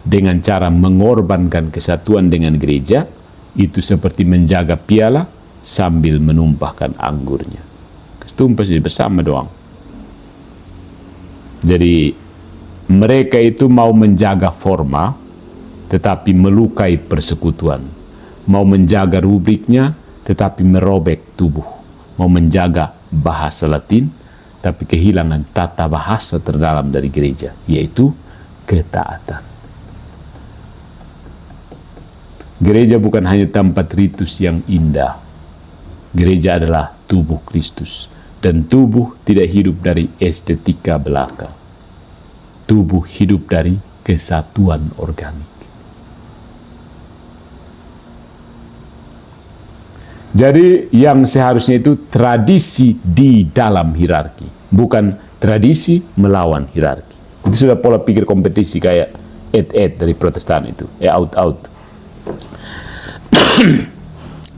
dengan cara mengorbankan kesatuan dengan gereja, itu seperti menjaga piala sambil menumpahkan anggurnya. Ketumpah bersama doang. Jadi mereka itu mau menjaga forma, tetapi melukai persekutuan. Mau menjaga rubriknya, tetapi merobek tubuh. Mau menjaga bahasa Latin, tapi kehilangan tata bahasa terdalam dari gereja, yaitu ketaatan. Gereja bukan hanya tempat ritus yang indah. Gereja adalah tubuh Kristus, dan tubuh tidak hidup dari estetika belaka. Tubuh hidup dari kesatuan organik. Jadi yang seharusnya itu tradisi di dalam hierarki, bukan tradisi melawan hierarki. Itu sudah pola pikir kompetisi kayak et dari Protestan itu, out.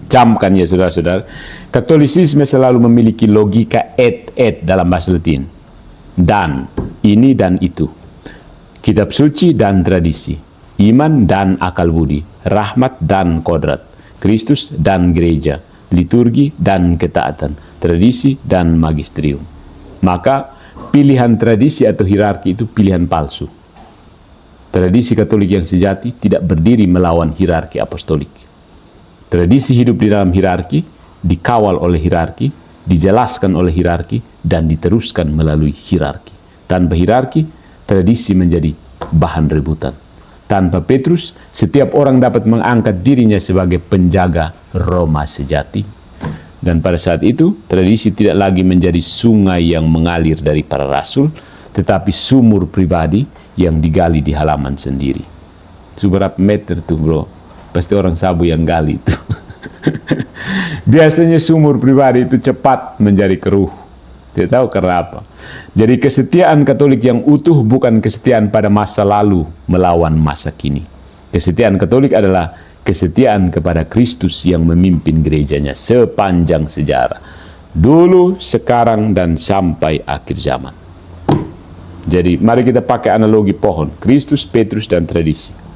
Camkan ya saudara-saudara, Katolisisme selalu memiliki logika et dalam bahasa Latin. Dan, ini dan itu. Kitab suci dan tradisi. Iman dan akal budi. Rahmat dan kodrat. Kristus dan gereja. Liturgi dan ketaatan. Tradisi dan magisterium. Maka pilihan tradisi atau hierarki itu pilihan palsu. Tradisi Katolik yang sejati tidak berdiri melawan hierarki apostolik. Tradisi hidup di dalam hierarki, dikawal oleh hierarki, dijelaskan oleh hierarki, dan diteruskan melalui hierarki. Tanpa hierarki, tradisi menjadi bahan rebutan. Tanpa Petrus, setiap orang dapat mengangkat dirinya sebagai penjaga Roma sejati. Dan pada saat itu, tradisi tidak lagi menjadi sungai yang mengalir dari para rasul, tetapi sumur pribadi yang digali di halaman sendiri. Seberapa meter tuh bro? Pasti orang Sabu yang gali itu. Biasanya sumur pribadi itu cepat menjadi keruh. Tidak tahu karena apa. Jadi kesetiaan Katolik yang utuh bukan kesetiaan pada masa lalu melawan masa kini. Kesetiaan Katolik adalah kesetiaan kepada Kristus yang memimpin gerejanya sepanjang sejarah. Dulu, sekarang, dan sampai akhir zaman. Jadi mari kita pakai analogi pohon. Kristus, Petrus, dan tradisi.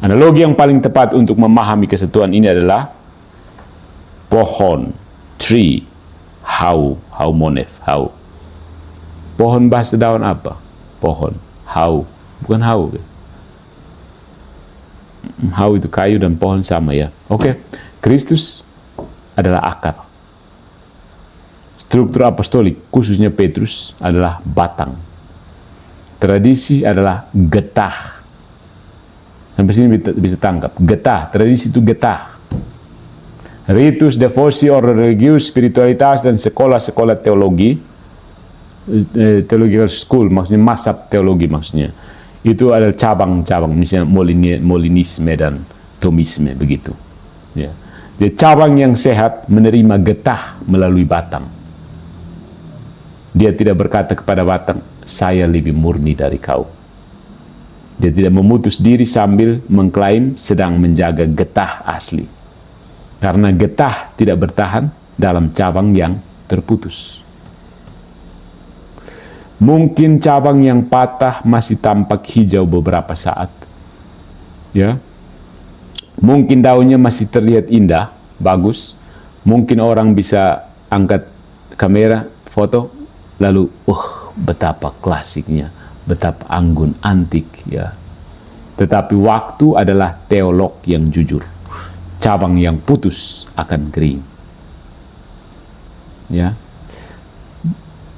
Analogi yang paling tepat untuk memahami kesatuan ini adalah pohon, tree, hau monef, hau. Pohon bahasa daun apa? Pohon, hau, bukan hau. Hau itu kayu dan pohon sama ya. Oke, Kristus adalah akar. Struktur apostolik, khususnya Petrus, adalah batang. Tradisi adalah getah. Sampai sini bisa tangkap. Getah, tradisi itu getah. Ritus, devosi, order religius, spiritualitas, dan sekolah-sekolah teologi, theological school, maksudnya mazhab teologi maksudnya. Itu adalah cabang-cabang, misalnya Molinisme dan Thomisme, begitu. Ya. Jadi cabang yang sehat menerima getah melalui batang. Dia tidak berkata kepada batang, saya lebih murni dari kau. Dia tidak memutus diri sambil mengklaim sedang menjaga getah asli. Karena getah tidak bertahan dalam cabang yang terputus. Mungkin cabang yang patah masih tampak hijau beberapa saat. Ya. Mungkin daunnya masih terlihat indah, bagus. Mungkin orang bisa angkat kamera, foto, lalu betapa klasiknya, betapa anggun, antik ya. Tetapi waktu adalah teolog yang jujur. Cabang yang putus akan kering. Ya.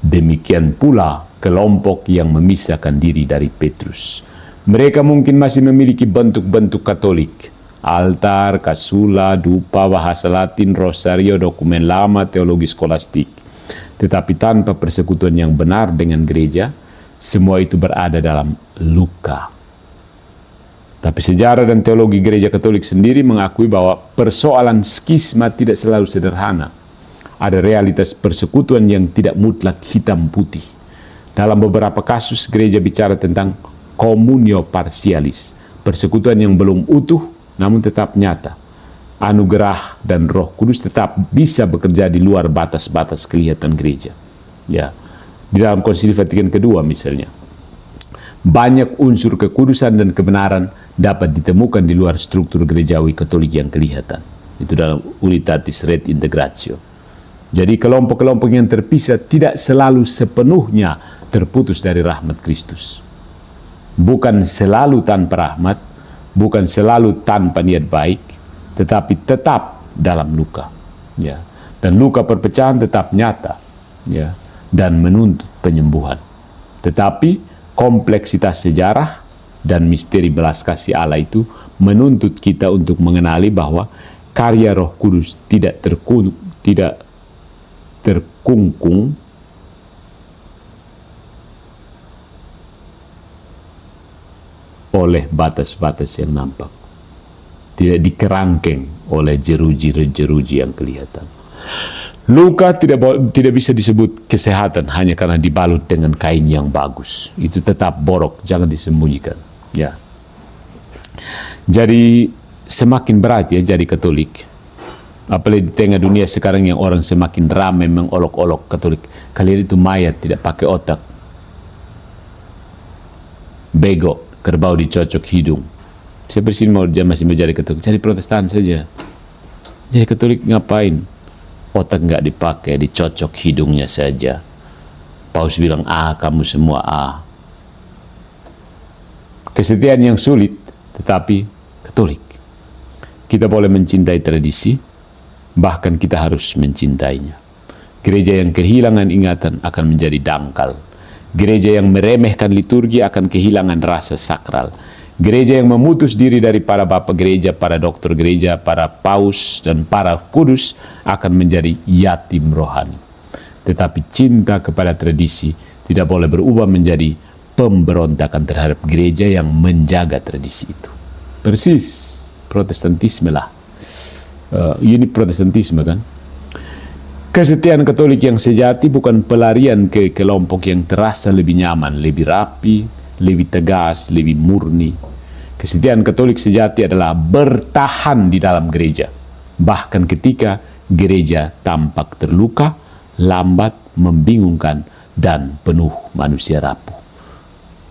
Demikian pula kelompok yang memisahkan diri dari Petrus. Mereka mungkin masih memiliki bentuk-bentuk Katolik. Altar, kasula, dupa, bahasa Latin, rosario, dokumen lama, teologi skolastik. Tetapi tanpa persekutuan yang benar dengan gereja, semua itu berada dalam Luka. Tapi sejarah dan teologi gereja Katolik sendiri mengakui bahwa persoalan skisma tidak selalu sederhana. Ada realitas persekutuan yang tidak mutlak hitam putih. Dalam beberapa kasus gereja bicara tentang communio parsialis, persekutuan yang belum utuh namun tetap nyata. Anugerah dan Roh Kudus tetap bisa bekerja di luar batas-batas kelihatan gereja. Ya, di dalam Konsili Vatikan II misalnya, banyak unsur kekudusan dan kebenaran dapat ditemukan di luar struktur gerejawi Katolik yang kelihatan. Itu dalam Unitatis Red Integratio. Jadi kelompok-kelompok yang terpisah tidak selalu sepenuhnya terputus dari rahmat Kristus. Bukan selalu tanpa rahmat, bukan selalu tanpa niat baik, tetapi tetap dalam luka. Ya. Dan luka perpecahan tetap nyata, ya, dan menuntut penyembuhan. Tetapi kompleksitas sejarah dan misteri belas kasih Allah itu menuntut kita untuk mengenali bahwa karya Roh Kudus tidak terkungkung oleh batas-batas yang nampak, tidak dikerangkeng oleh jeruji-jeruji yang kelihatan. Luka tidak bisa disebut kesehatan hanya karena dibalut dengan kain yang bagus. Itu tetap borok, jangan disembunyikan. Ya. Jadi semakin berat ya jadi Katolik. Apalagi di tengah dunia sekarang yang orang semakin ramai mengolok-olok Katolik. Kalian itu mayat, tidak pakai otak. Bego, kerbau dicocok hidung. Saya bersini masih mau jadi Katolik, jadi Protestan saja. Jadi Katolik ngapain? Otak nggak dipakai, dicocok hidungnya saja. Paus bilang, kamu semua Kesetiaan yang sulit, tetapi Katolik. Kita boleh mencintai tradisi, bahkan kita harus mencintainya. Gereja yang kehilangan ingatan akan menjadi dangkal. Gereja yang meremehkan liturgi akan kehilangan rasa sakral. Gereja yang memutus diri dari para bapak gereja, para dokter gereja, para paus, dan para kudus akan menjadi yatim rohani. Tetapi cinta kepada tradisi tidak boleh berubah menjadi pemberontakan terhadap gereja yang menjaga tradisi itu. Persis Protestantisme lah. Ini Protestantisme kan. Kesetiaan Katolik yang sejati bukan pelarian ke kelompok yang terasa lebih nyaman, lebih rapi, lebih tegas, lebih murni. Kesetiaan Katolik sejati adalah bertahan di dalam gereja, bahkan ketika gereja tampak terluka, lambat, membingungkan, dan penuh manusia rapuh.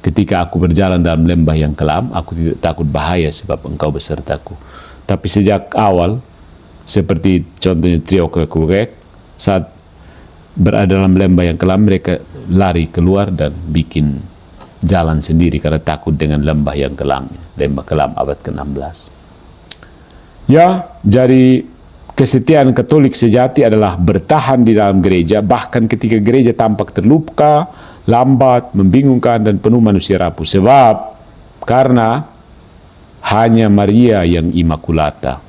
Ketika aku berjalan dalam lembah yang kelam, aku tidak takut bahaya sebab engkau besertaku. Tapi sejak awal, seperti contohnya trio Kekuek, saat berada dalam lembah yang kelam, mereka lari keluar dan bikin jalan sendiri karena takut dengan lembah yang kelam, lembah kelam abad ke-16. Ya, jadi kesetiaan Katolik sejati adalah bertahan di dalam gereja, bahkan ketika gereja tampak terluka, lambat, membingungkan, dan penuh manusia rapuh. Sebab karena hanya Maria yang imakulata.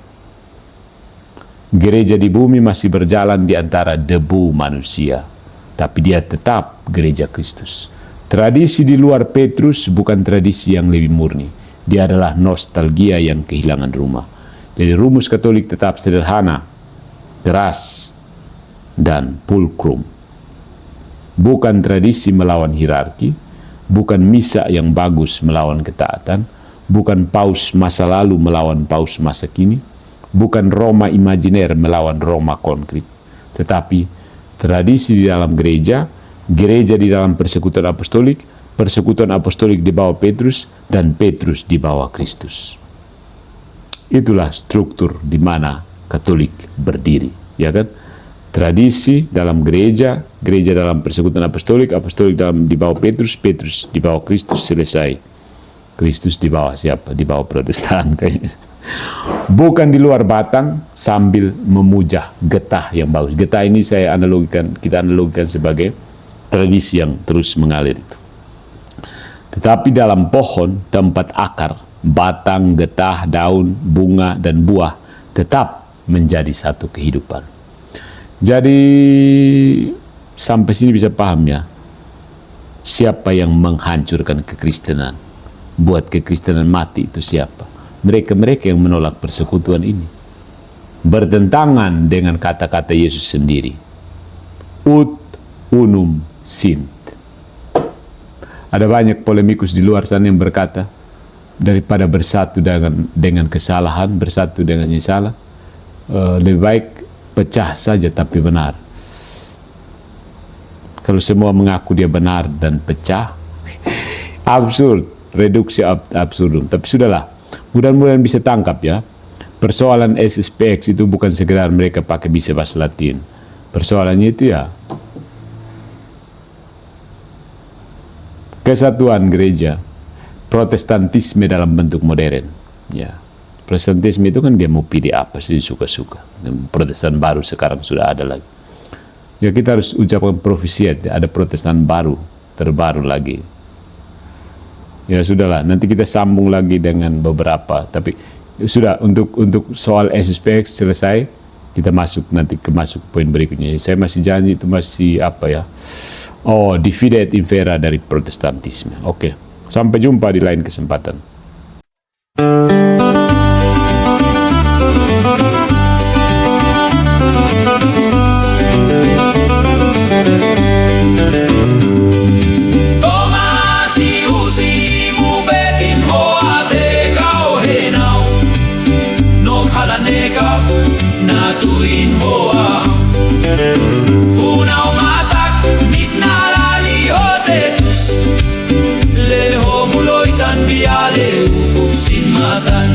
Gereja di bumi masih berjalan di antara debu manusia, tapi dia tetap gereja Kristus. Tradisi di luar Petrus bukan tradisi yang lebih murni. Dia adalah nostalgia yang kehilangan rumah. Jadi rumus Katolik tetap sederhana, keras, dan pulkrum. Bukan tradisi melawan hierarki, bukan misa yang bagus melawan ketaatan, bukan paus masa lalu melawan paus masa kini, bukan Roma imajiner melawan Roma konkret, tetapi tradisi di dalam gereja, gereja di dalam persekutuan apostolik di bawah Petrus, dan Petrus di bawah Kristus. Itulah struktur di mana Katolik berdiri, ya kan? Tradisi dalam gereja, gereja dalam persekutuan apostolik dalam di bawah Petrus, Petrus di bawah Kristus, selesai. Kristus di bawah siapa? Di bawah Protestan kayaknya. Bukan di luar batang sambil memuja getah yang bagus. Getah ini kita analogikan sebagai tradisi yang terus mengalir itu. Tetapi dalam pohon, tempat akar, batang, getah, daun, bunga, dan buah tetap menjadi satu kehidupan. Jadi sampai sini bisa paham ya. Siapa yang menghancurkan kekristenan, buat kekristenan mati, itu siapa? Mereka-mereka yang menolak persekutuan ini. Bertentangan dengan kata-kata Yesus sendiri. Ut unum sint. Ada banyak polemikus di luar sana yang berkata, daripada bersatu dengan kesalahan, bersatu dengan yang salah, lebih baik pecah saja tapi benar. Kalau semua mengaku dia benar dan pecah, absurd, reduksi absurdum. Tapi sudahlah, mudah-mudahan bisa tangkap ya. Persoalan SSPX itu bukan sekedar mereka pakai bisa bahasa Latin. Persoalannya itu ya kesatuan gereja, protestantisme dalam bentuk modern. Ya, protestantisme itu kan dia mau pilih apa sih suka-suka. Protestan baru sekarang sudah ada lagi. Ya kita harus ucapkan profesiat, ya, ada protestan baru, terbaru lagi. Ya sudahlah, nanti kita sambung lagi dengan beberapa. Tapi sudah, untuk soal SSPX selesai, kita masuk poin berikutnya. Saya masih janji itu masih apa ya? Oh, divide et impera dari protestantisme. Oke, sampai jumpa di lain kesempatan. Natuin hoa Funau matak Mitnalali hotetus Leho muloitan biale Ufuf sin matan